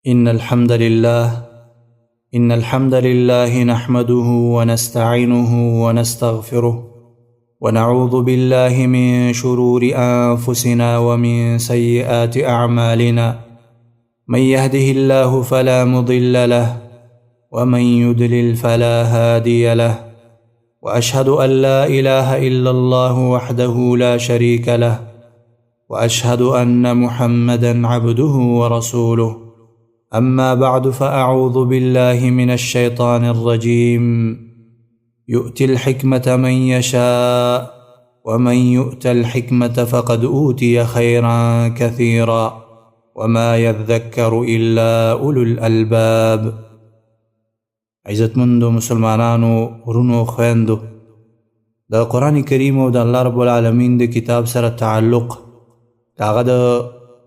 إن الحمد لله نحمده ونستعينه ونستغفره ونعوذ بالله من شرور أنفسنا ومن سيئات أعمالنا. من يهده الله فلا مضل له ومن يضلل فلا هادي له، وأشهد أن لا إله إلا الله وحده لا شريك له، وأشهد أن محمدًا عبده ورسوله. أما بعد، فأعوذ بالله من الشيطان الرجيم. يؤتي الحكمة من يشاء ومن يؤت الحكمة فقد أوتي خيرا كثيرا وما يذكر إلا أولو الألباب. عزتمندو مسلمانانو ورونو خويندو، دا قرآن کریم او دا الله رب العالمین د کتاب سره تعلق کاغه د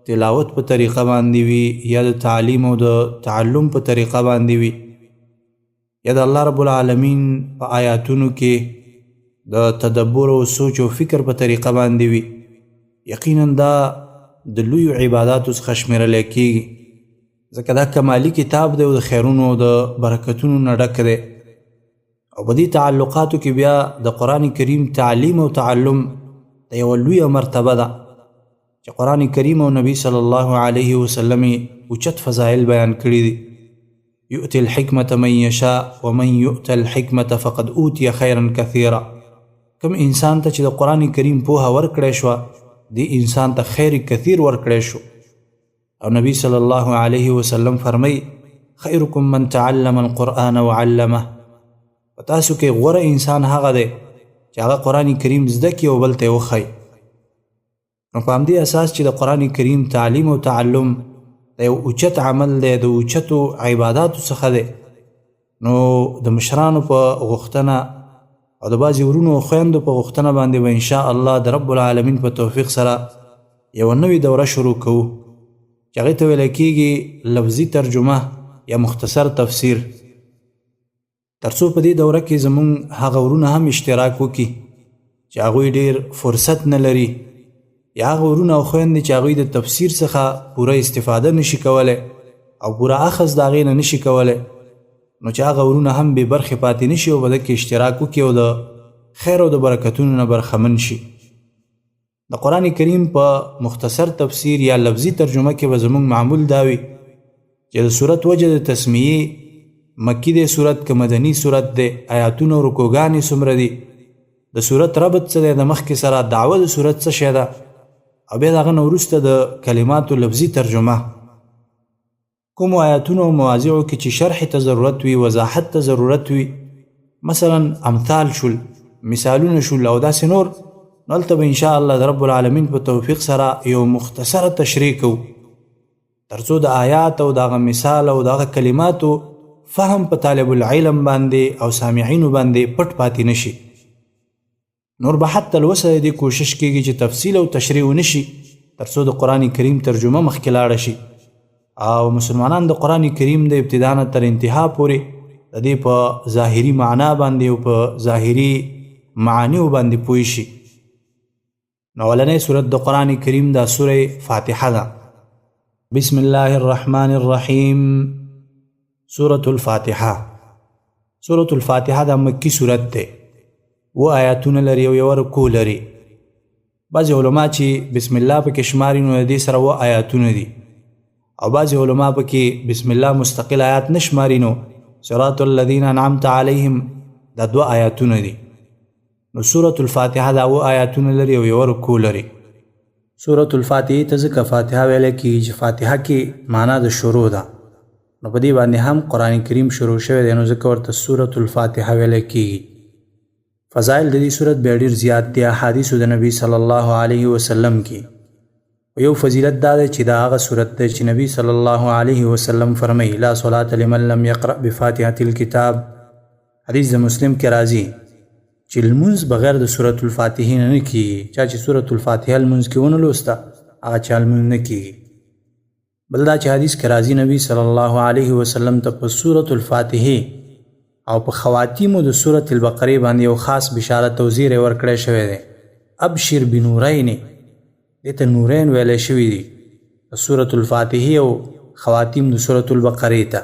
تلاوت په طریقه باندې وي یا د تعلیم او د تعلم په طریقه باندې وي یا د الله رب العالمین په آیاتونو کې د تدبر او سوچ او فکر په طریقه باندې وي، یقینا دا د لوی عباداتو څخه شمیرل کېږي، ځکه دا کمالي کتاب دی او د خیرونو او د برکتونو نه ډک دی. او په دې تعلقاتو کې بیا د قرآن کریم تعلیم او تعلم د یوه لویه مرتبه ده چې قرآن کریم او نبی صلی الله علیه وسلم اوچت فضایل بیان کړي دي. یؤتی الحکمة من یشاء ومن یؤت الحکمة فقد اوتی خیرا کثیرا. کم انسان ته چې د قرآن کریم پوهه ورکړی شوه، دی انسان ته خیر کثیر ورکړی شو. او نبی صلی الله علیه وسلم فرمی خیرکم من تعلم القرآن وعلمه. په تاسو کې غوره انسان هغه دی چې هغه قرآن کریم زده کړي او بل ته یې وښایي. نو په همدې اساس چې د قرآن کریم تعلیم او تعلم د یو اوچت عمل دی، د اوچتو عباداتو څخه دی، نو د مشرانو په غوښتنه او د بعضې ورونو او خویندو په غوښتنه باندې به انشاء الله د رب العالمین په توفیق سره یوه نوې دوره شروع کوو چې هغې ته ویلی کېږي لفظي ترجمه یا مختصر تفسیر، تر څو په دې دوره کې زموږ هغه ورونه هم اشتراک وکړي چې هغوی ډېر فرصت نه لري، یا هغه ورونه او خویندې چې هغوی د تفسیر څخه پوره استفاده نشي کولی او پوره اخذ د هغې نه نشي کولی، نو چې هغه ورونه هم بې برخې پاتې نشي او په ده کې اشتراک وکړي او د خیر او د برکتونو نه برخمن شي. د قرآن کریم په مختصر تفسیر یا لفظي ترجمه کې به زموږ معمول دا وي چې د صورت وجه د تسمیې مکی دی صورت که مدني صورت دی، آیاتونه او رکوګانې څومره دي، د صورت ربط څه دی د مخکې سره، دعوه د صورت څه شی ده، او بیا د هغه نه وروسته د کلماتو لفظي ترجمه. کومو آیاتونو او مواضعو کې چې شرح ته ضرورت وي، وضاحت ته ضرورت وي، مثلا امثال شول، مثالونه شول او داسې نور، نو هلته به انشاء الله د رب العالمین په توفیق سره یو مختصره تشریح کوو تر څو د آیات او د هغه مثال او د هغه کلماتو فهم په طالب العلم باندې او سامعینو باندې پټ پاتې نشي. نور به حتی الوسه دې کوشش کېږي چې تفصیل او تشریح ونشي تر څو د قرآن کریم ترجمه مخکې لاړه شي او مسلمانان د قرآن کریم د ابتدا نه تر انتها پورې د دې په ظاهري معنا باندې او په ظاهري معانیو باندې پوه شي. نو اولنۍ سورت د قرآن کریم دا سوره فاتحه ده. بسم الله الرحمن الرحیم. سورة الفاتحه. سورة الفاتحه دا مکی سورت ده، و آیاتونه لري او یوه رکوع لري. بعضې علما چې بسم الله پکې شماري نو د دې سره و آیاتونه دي، او بعضې علما پکې بسم الله مستقل آیات نه شماري نو صراط الذین انعمت علیهم دا 2 آیاتونه دي. نو سورة الفاتحه دا و آیاتونه لري او یوه رکوع لري. سورة الفاتحه ته ځکه فاتحه ویلی کېږي چې فاتحه کې معنا د شروع ده، نو په دې باندې هم قرآن کریم شروع شوی دی، نو ځکه ورته سورة الفاتحه ویلی کېږي. فضائل د دې صورت بیا ډېر زیات دي احادیثو د نبی صلی الله علیه وسلم کې. یو فضیلت دا دی چې دا هغه صورت دی چې نبی صلی الله علیه وسلم فرمایي لا صلاة لمن لم یقرأ بفاتحة الکتاب. حدیث د مسلم کې راځي چې لمونځ بغیر د سورة الفاتحې نه کېږي. چا چې سورة الفاتحه لمونځ کې ونه لوسته هغه چا لمونځ نه کېږي. بل دا چې حدیث کې راځي نبی صلی الله علیه وسلم ته په سورة الفاتحه او په خواتیمو د سورة البقرې باندې یو خاص بشارت او زیری ورکړی شوی دی. ابشر بنورین، دې ته نورین ویلی شوي دي. سورة الفاتحه او خواتیم د سورة البقرې ته.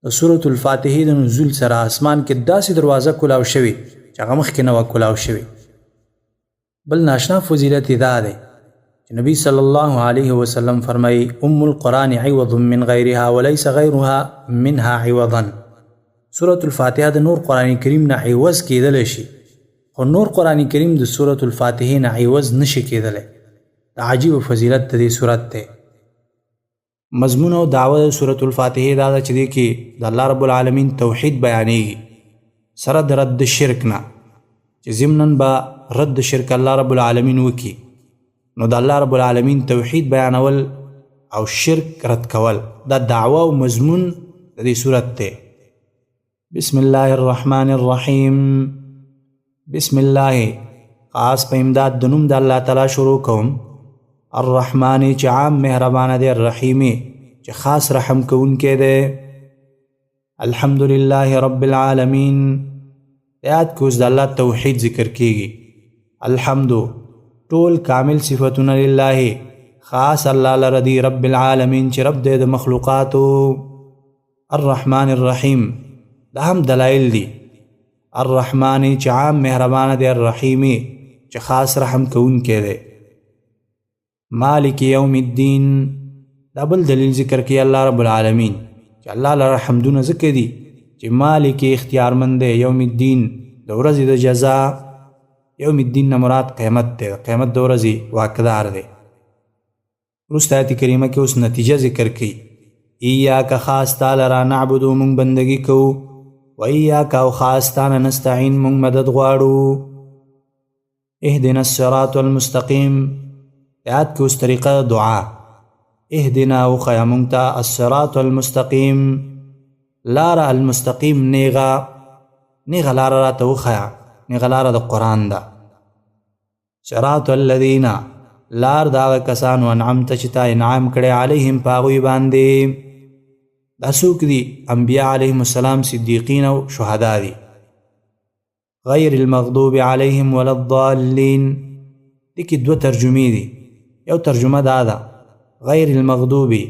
د سورة الفاتحې د نزول سره اسمان کې داسې دروازه کلاو شوې چې هغه مخکې نه وه کلاو شوې. بل ناشنا فضیلت یې دا دی چې نبی صلی الله علیه وسلم فرمایي ام القرآن عوض من غیرها وليس غیرها منها عوضا. سورة الفاتحه د نور قرآن کریم نه عوض کېدلی شي، خو نور قرآن کریم د سورة الفاتحې نه عوض نشي کېدلی. د عجیب فضیلت د دې سورت دی. مضمون او دعوه د سورة الفاتحې دا ده چې دې کې د الله رب العالمین توحید بیانېږي سره د رد شرک نه، چې ضمناً به رد شرک الله رب العالمین وکي. نو د الله رب العالمین توحید بیانول او شرک رد کول دا دعوه او مضمون د دې سورت دی. بسم الله الرحمن الرحیم. بسم الله خاص په امداد د نوم د الله تعالی شروع کوم. الرحمن چې عام مهربانه دی، الرحیمی چې خاص رحم کوونکی دی. الحمدلله رب العالمین. یاد کې اوس د الله توحید ذکر کیږي. الحمد ټول کامل صفتونه لله خاص الله لره دی، رب العالمین چې رب دی د مخلوقاتو. الرحمن الرحیم دا هم دلائل دی. الرحمن چې عام مهربانه دی، الرحیمی چې خاص رحم کوونکی دی. مالک یوم الدین دا بل دلیل ذکر کی الله رب العالمین چې الله لره حمدونه ذکر دي چې مالک اختیارمند دی، یوم الدین د ورځې د جزا. یوم الدین نه مراد قیامت دی، قیامت د ورځې واقعدار دی. وروسته آیت کریمه کې اوس نتیجه ذکر کړي. ایاک خاص تا لره نعبدو مونږ بندګي کوو، و ایاک او خاص تا نه نستعین مونږ مدد غواړو. اهدنا الصراط المستقیم یاد کې اوس طریقه دعا. اهدنا وخیا مونږ ته الصراط المستقیم لاره المستقیم نیغه لاره راته وخیا، نیغه لاره د قرآن ده. صراط الذین لار د هغه کسانو انعمت چې تا انعام کړی علیهم په هغوی باندې. دا څوک دي؟ انبیا علیهم السلام، صدیقین او شهدا دي. غیر المغضوب علیهم ولا الضالین دې کې دوه ترجمې دي. یو ترجمه دا ده غیر المغضوبی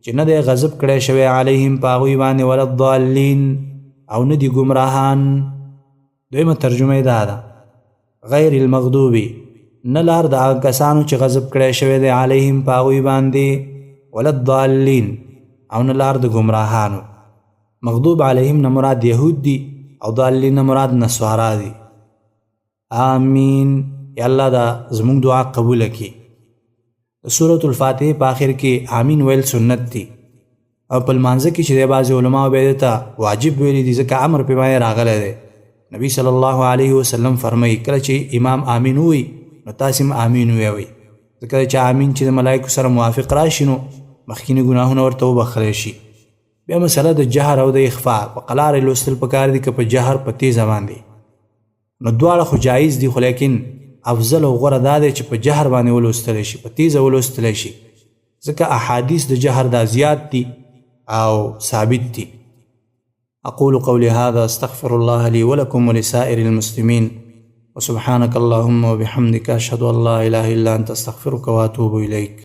چې نه دی غضب کړی شوی علیهم په هغوی باندې، ولا الضالین او نه دي ګمراهان. دویمه ترجمه دا ده غیر المغضوبی نه لار د هغه کسانو چې غضب کړی شوی دی علیهم په هغوی باندې، ولا الضالین او نه لار د ګمراهانو. مغضوب علیهم نه مراد یهود دي او ضالین نه مراد نصارا دي. آمین. یا الله دا زموږ دعا قبول کړي. د سورة الفاتحه په آخر کې آمین ویل سنت دي او په لمانځه کې چې د بعضې علماو بیا دې ته واجب ویلي دي ځکه امر پې باندې راغلی دی. نبی صلی الله علیه وسلم فرمایي کله چې امام آمین ووایي نو تاسې هم آمین ووایئ، ځکه چې آمین چې د ملایکو سره موافق راشي نو مخکیني ګناهونه ورته وبخلی شي. بیا مسله د جهر او د اخفا په قلاره لوستل پکار دي که په جهر په تیزه باندې، نو دواړه خو جایز دي، خو لیکن افضل او غوره دا دی چې په جهر باندې ولوستلی شي، په تیزه ولوستلی شي، ځکه احادیث د جهر دا زیات دي او ثابت دي. اقول قولي هذا استغفر الله لي ولكم ولسائر المسلمين وسبحانك اللهم وبحمدك اشهد ان لا اله الا انت استغفرك واتوب اليك.